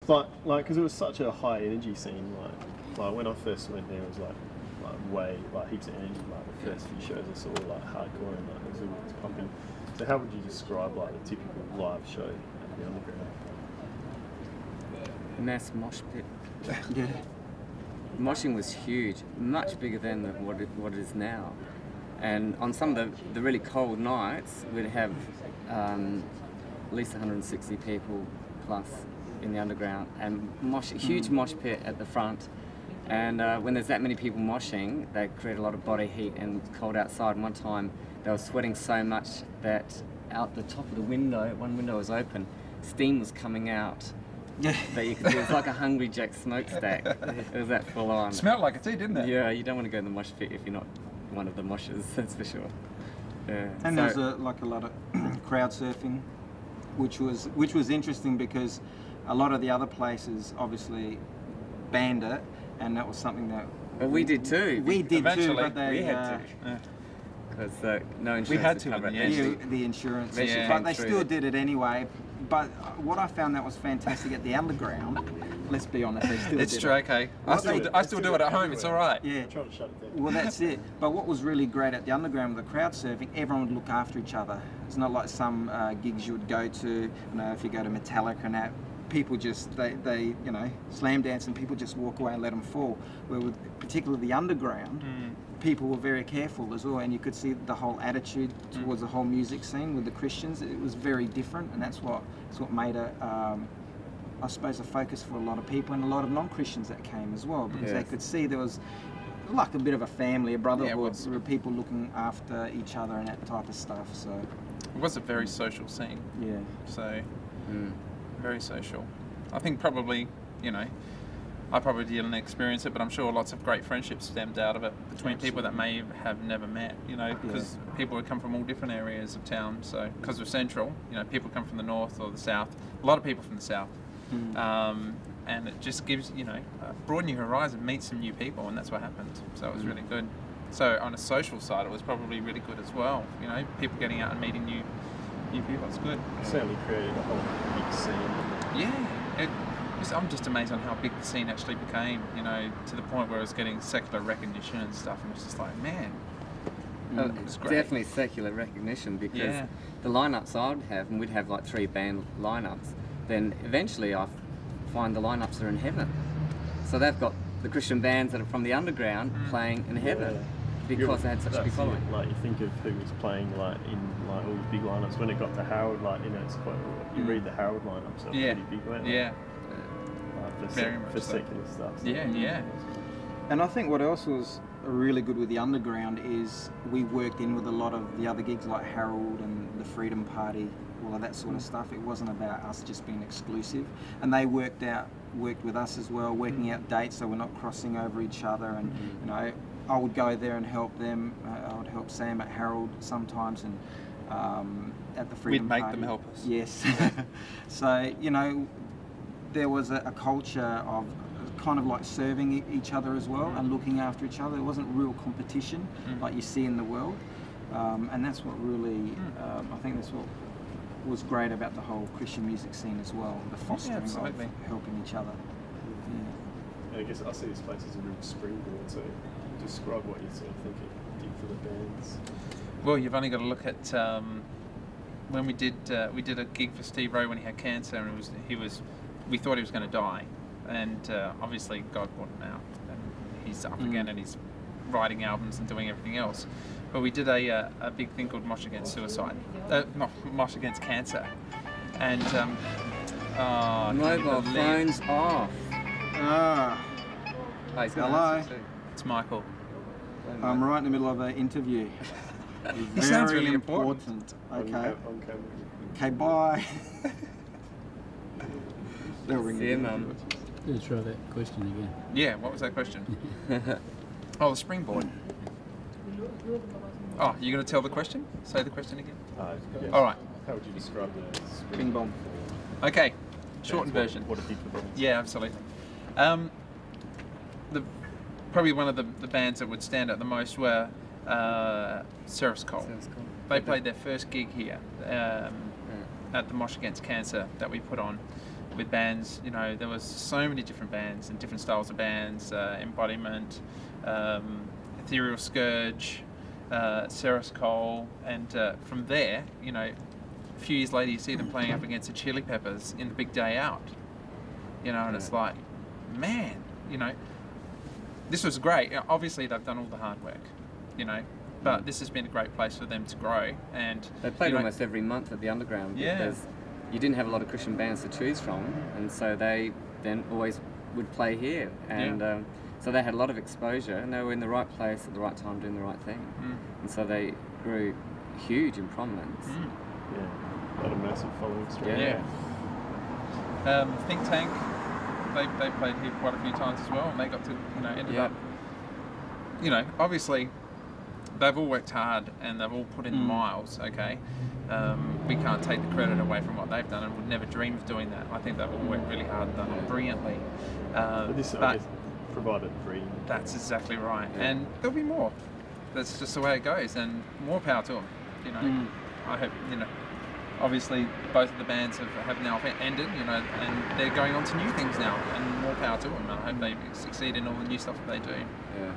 Like, because it was such a high energy scene. Like when I first went there, it was way heaps of energy. Like the first few shows I saw were like hardcore and like it was pumping. So how would you describe like the typical live show at the Underground? Mass mosh pit. Yeah. Moshing was huge, much bigger than what it is now. And on some of the really cold nights, we'd have at least 160 people plus in the Underground, and a huge mosh pit at the front. And when there's that many people moshing, they create a lot of body heat and it's cold outside. And one time they were sweating so much that out the top of the window, one window was open, steam was coming out. Yeah. That you could see. It's like a Hungry Jack smokestack. It was that full on. Smelled like it too, didn't it? Yeah, you don't want to go in the mosh pit if you're not one of the moshers, that's for sure. Yeah. And there was a lot of crowd surfing, which was interesting because a lot of the other places obviously banned it, and that was something that we did too. We did Eventually, too, but they we had to. Because no insurance We had to cover in it. the end. the insurance, Yeah. but they still did it anyway. But what I found that was fantastic at the Underground, let's be honest, they still It's did true, it. okay. I still do it at home, it's all right. Yeah. I'm trying to shut it down. Well, that's it. But what was really great at the Underground with the crowd surfing, everyone would look after each other. It's not like some gigs you would go to, you know, if you go to Metallica and that, people just, they you know, slam dance and people just walk away and let them fall. Where with particularly the Underground, people were very careful as well, and you could see the whole attitude towards the whole music scene with the Christians. It was very different, and that's what made it, I suppose, a focus for a lot of people and a lot of non-Christians that came as well, because they could see there was like a bit of a family, a brotherhood, there were people looking after each other and that type of stuff. So It was a very social scene, yeah. so very social. I think probably, you know, I probably didn't experience it, but I'm sure lots of great friendships stemmed out of it between people that may have never met, you know, because people would come from all different areas of town. So because we're central, you know, people come from the north or the south, a lot of people from the south. And it just gives, you know, broaden your horizon, meet some new people, and that's what happened. So it was really good. So on a social side, it was probably really good as well. You know, people getting out and meeting new people. It's good. It certainly created a whole big scene. Yeah, I'm just amazed on how big the scene actually became. You know, to the point where it was getting secular recognition and stuff, and it's just like, man. It's great. Definitely secular recognition, because the lineups I'd have, and we'd have like 3 band lineups, then eventually I find the lineups are in heaven. So they've got the Christian bands that are from the Underground playing in heaven because they had such a big following. Like you think of who was playing like in like all the big lineups. When it got to Harold, like, you know, it's quite. You read the Harold lineups, so pretty big, weren't they? Yeah. Like for secular stuff. So. Yeah. And I think what else was really good with the Underground is we worked in with a lot of the other gigs like Harold and the Freedom Party, all of that sort of stuff. It wasn't about us just being exclusive, and they worked with us as well, working out dates so we're not crossing over each other. And you know, I would go there and help them. I would help Sam at Harold sometimes, and at the Freedom Party. We'd make them help us. Yes. So you know, there was a culture of kind of like serving each other as well and looking after each other. It wasn't real competition like you see in the world, and that's what really I think that's what was great about the whole Christian music scene as well, the fostering of helping each other. I guess I see this place as a real springboard, so describe what you sort of think it did for the bands. Well, you've only got to look at when we did a gig for Steve Rowe when he had cancer, and we thought he was going to die, and obviously God brought him out, and he's up again, and he's writing albums and doing everything else. But we did a big thing called Mosh Against Suicide, not Mosh Against Cancer, and mobile phones off. Hello. It's Michael. I'm right in the middle of an interview. He sounds really important. Okay. On camera. Okay, bye. They'll ring See you, Mum. Let's try that question again. Yeah, what was that question? Oh, the springboard. Oh, you're going to tell the question? Say the question again. Yes. All right. How would you describe the Bing bong. Okay, shortened version. What it did for bands? Yeah, absolutely. Probably one of the bands that would stand out the most were Seraph Cole. They played their first gig here at the Mosh Against Cancer that we put on, with bands. You know, there was so many different bands and different styles of bands, Embodiment, Ethereal Scourge, Ceres Cole, and from there, you know, a few years later you see them playing up against the Chili Peppers in the big day out. You know, and it's like, man, you know, this was great. Obviously they've done all the hard work, you know, but this has been a great place for them to grow. And They played you know, almost every month at the Underground Yeah. because you didn't have a lot of Christian bands to choose from, and so they then always would play here. And so they had a lot of exposure, and they were in the right place at the right time doing the right thing. And so they grew huge in prominence. Yeah, got a massive following straight Yeah. away. Think Tank, they played here quite a few times as well, and they got to, you know, ended up, you know, obviously they've all worked hard and they've all put in the miles, okay? We can't take the credit away from what they've done, and would never dream of doing that. I think they've all worked really hard and done it brilliantly. But this, I But guess, provided breeding. that's exactly right, and there'll be more. That's just the way it goes, and more power to them. You know, I hope, you know. Obviously, both of the bands have now ended, you know, and they're going on to new things now, and more power to them. I hope they succeed in all the new stuff that they do. Yeah.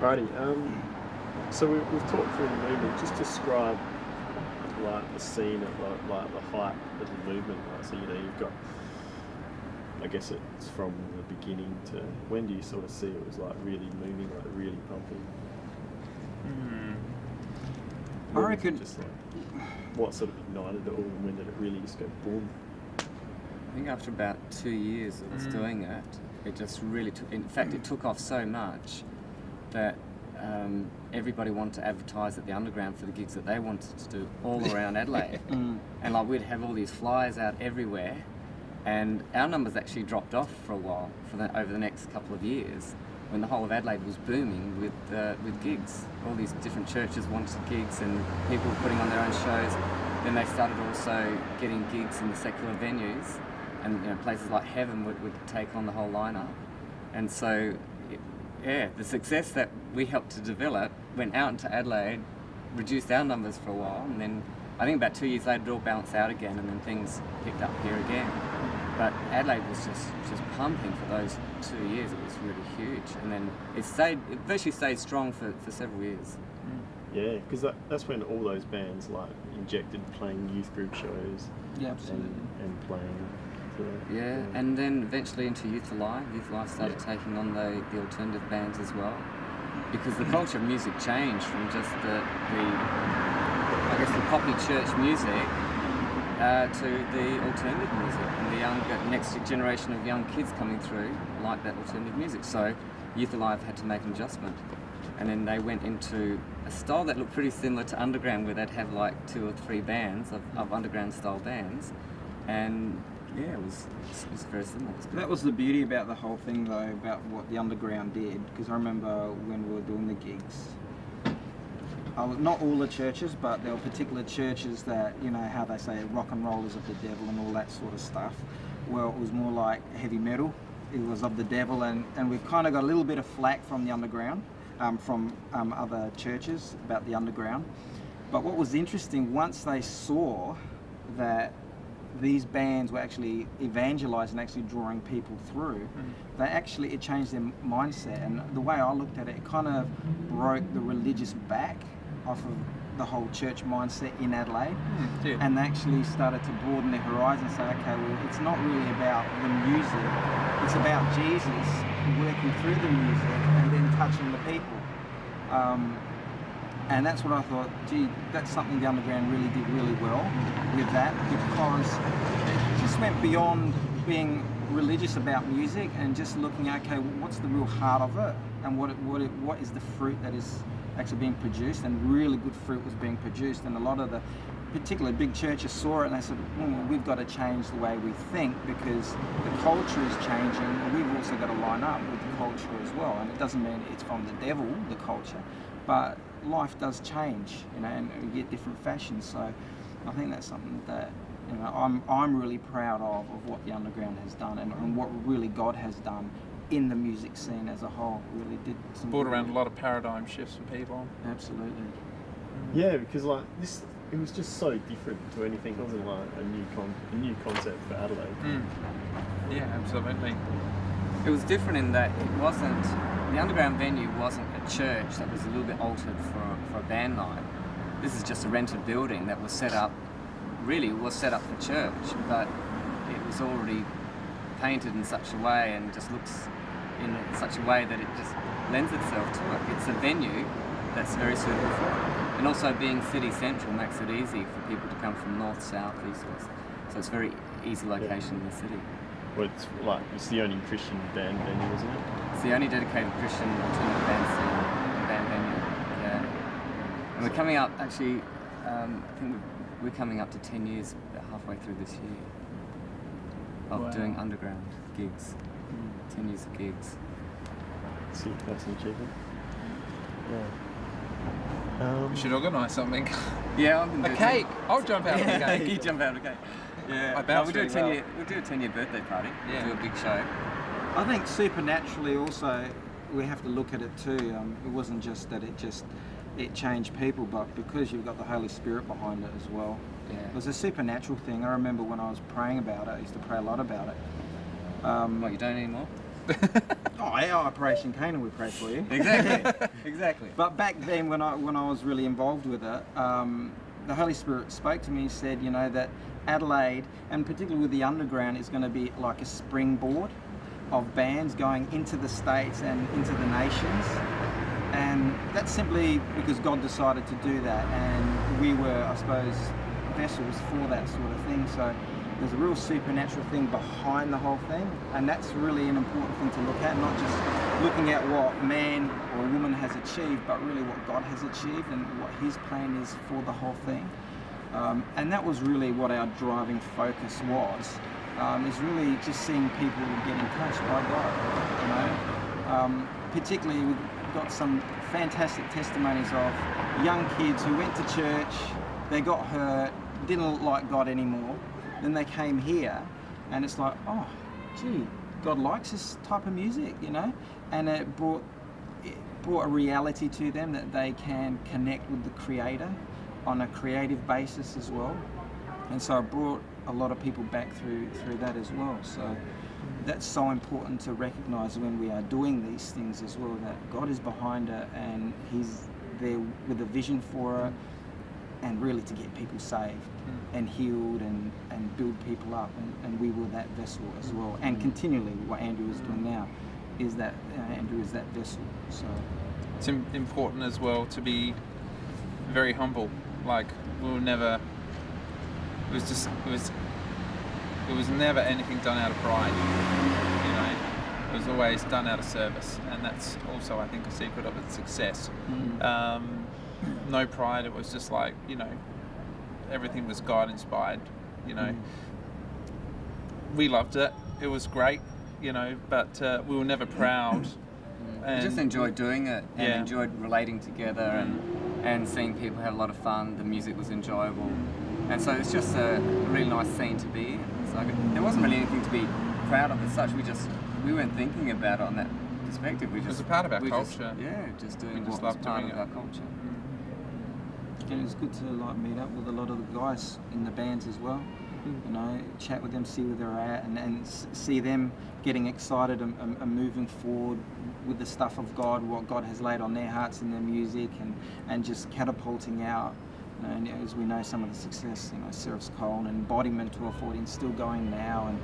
Righty, so we've talked through the movement. Just describe like the scene at like the height of the movement. Like, so you know you've got, I guess it's from the beginning to when do you sort of see it was like really moving, like really pumping? I reckon Just like what sort of ignited it all, and when did it really just go boom? I think after about 2 years of us doing it, it just really took. In fact, it took off so much that everybody wanted to advertise at the Underground for the gigs that they wanted to do all around Adelaide. And like we'd have all these flyers out everywhere, and our numbers actually dropped off for a while over the next couple of years, when the whole of Adelaide was booming with gigs. All these different churches wanted gigs, and people were putting on their own shows. Then they started also getting gigs in the secular venues, and you know, places like Heaven would take on the whole lineup. And so, the success that we helped to develop went out into Adelaide, reduced our numbers for a while, and then I think about 2 years later it all balanced out again, and then things picked up here again. But Adelaide was just pumping for those 2 years. It was really huge, and then it virtually stayed strong for several years. Yeah, because that's when all those bands like injected playing youth group shows. Yeah, absolutely. And playing. Yeah, and then eventually into Youth Alive. Youth Alive started taking on the alternative bands as well, because the culture of music changed from just the poppy church music to the alternative music, and the next generation of young kids coming through like that alternative music. So Youth Alive had to make an adjustment, and then they went into a style that looked pretty similar to Underground, where they'd have like 2 or 3 bands of Underground style bands, and yeah, it was very similar. That was the beauty about the whole thing, though, about what the Underground did. Because I remember when we were doing the gigs, not all the churches, but there were particular churches that, you know, how they say rock and roll is of the devil and all that sort of stuff. Well, it was more like heavy metal. It was of the devil, and we kind of got a little bit of flack from the Underground, from other churches about the Underground. But what was interesting, once they saw that these bands were actually evangelizing, actually drawing people through, it changed their mindset. And the way I looked at it, it kind of broke the religious back off of the whole church mindset in Adelaide, and they actually started to broaden their horizon and say, okay, well, it's not really about the music, it's about Jesus working through the music and then touching the people. And that's what I thought, gee, that's something the Underground really did really well with that, because it just went beyond being religious about music and just looking, okay, well, what's the real heart of it, and what is the fruit that is actually being produced, and really good fruit was being produced. And a lot of the particularly big churches saw it and they said, well, we've got to change the way we think, because the culture is changing, and we've also got to line up with the culture as well. And it doesn't mean it's from the devil, the culture, but life does change, you know, and we get different fashions. So I think that's something that, you know, I'm really proud of what the Underground has done, and what really God has done in the music scene as a whole. Really did some Brought around a lot of paradigm shifts for people. Absolutely. Yeah, because like this, it was just so different to anything. It wasn't like a new concept for Adelaide. Yeah, absolutely. It was different in that it wasn't, the underground venue wasn't a church that was a little bit altered for a band night. This is just a rented building that was set up, really was set up for church, but it was already painted in such a way and just looks in such a way that it just lends itself to it. It's a venue that's very suitable for it. And also being city central makes it easy for people to come from north, south, east, west. So it's a very easy location in the city. Well, it's the only Christian band venue, isn't it? It's the only dedicated Christian alternative band scene, band venue. Yeah. And we're coming up, actually, I think we're coming up to 10 years, about halfway through this year, of doing underground gigs. 10 years of gigs. See, that's an achievement. Yeah. We should organise something. Yeah, I'm gonna A cake. I'll jump out of the cake. You jump out of the cake. Yeah. I bounce we'll do a really 10-year birthday party. Yeah. Do a big show. I think supernaturally also we have to look at it too. It wasn't just that it changed people, but because you've got the Holy Spirit behind it as well. Yeah. It was a supernatural thing. I remember when I was praying about it, I used to pray a lot about it. What, you don't anymore? Oh, yeah, Operation Canaan, we pray for you. Exactly. Exactly. But back then, when I was really involved with it, the Holy Spirit spoke to me and said, you know, that Adelaide, and particularly with the underground, is going to be like a springboard of bands going into the States and into the nations. And that's simply because God decided to do that, and we were, I suppose, vessels for that sort of thing. So there's a real supernatural thing behind the whole thing, and that's really an important thing to look at, not just looking at what man or woman has achieved, but really what God has achieved and what his plan is for the whole thing. And that was really what our driving focus was, is really just seeing people getting touched by God, you know. Particularly we've got some fantastic testimonies of young kids who went to church, they got hurt, didn't like God anymore. Then they came here, and it's like, oh, gee, God likes this type of music, you know, and it brought a reality to them that they can connect with the Creator on a creative basis as well, and so it brought a lot of people back through that as well. So that's so important to recognise when we are doing these things as well, that God is behind it and He's there with a vision for it, and really to get people saved and healed and build people up, and we were that vessel as well. And continually what Andrew is doing now is that Andrew is that vessel. So It's important as well to be very humble. Like, we were never, it was never anything done out of pride, you know. It was always done out of service, and that's also, I think, a secret of its success. No pride. It was just like, you know, everything was God inspired, you know. We loved it. It was great, you know, but we were never proud. We just enjoyed doing it and Yeah. enjoyed relating together and seeing people have a lot of fun. The music was enjoyable, and so it's just a really nice scene to be in. So there wasn't really anything to be proud of as such. We weren't thinking about it on that perspective. It was a part of our culture. Just doing We just what was loved part doing of it. our culture. and it was good to like meet up with a lot of the guys in the bands as well. You know, chat with them, see where they're at, and see them getting excited and moving forward with the stuff of God, what God has laid on their hearts in their music, and just catapulting out. You know, and as we know, some of the success, you know, Seraph's Cole and Embodiment 1214 still going now, and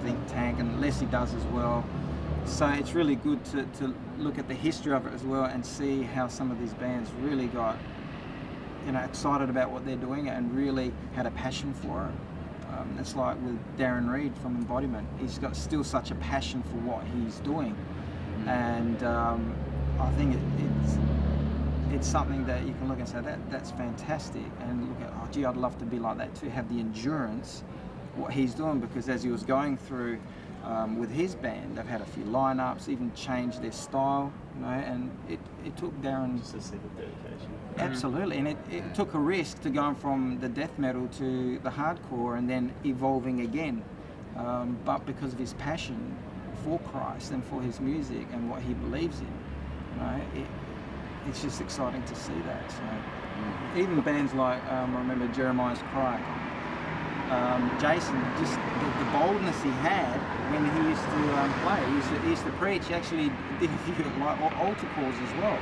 Think Tank, and Leslie does as well. So it's really good to look at the history of it as well and see how some of these bands really got, you know, excited about what they're doing and really had a passion for it. It's like with Darren Reed from Embodiment. He's got still such a passion for what he's doing, and I think it's something that you can look and say that's fantastic, and look at, oh gee, I'd love to be like that too, have the endurance what he's doing, because as he was going through with his band, they've had a few lineups, even changed their style, you know, and it took Darren. Just a simple dedication. Absolutely, and it took a risk to going from the death metal to the hardcore and then evolving again, but because of his passion for Christ and for his music and what he believes in, you know, it's just exciting to see that. So even bands like I remember Jeremiah's Cry. Jason, just the boldness he had when he used to play. He used to preach. He actually did a few like altar calls as well.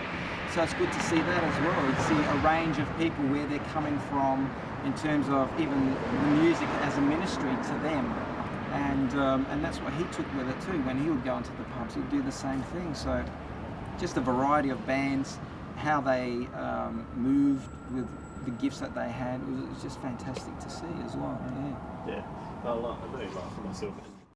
So it's good to see that as well. You see a range of people where they're coming from in terms of even the music as a ministry to them. And that's what he took with it too. When he would go into the pubs, he'd do the same thing. So just a variety of bands, how they moved with the gifts that they had, it was just fantastic to see as well. Yeah. I do like for myself.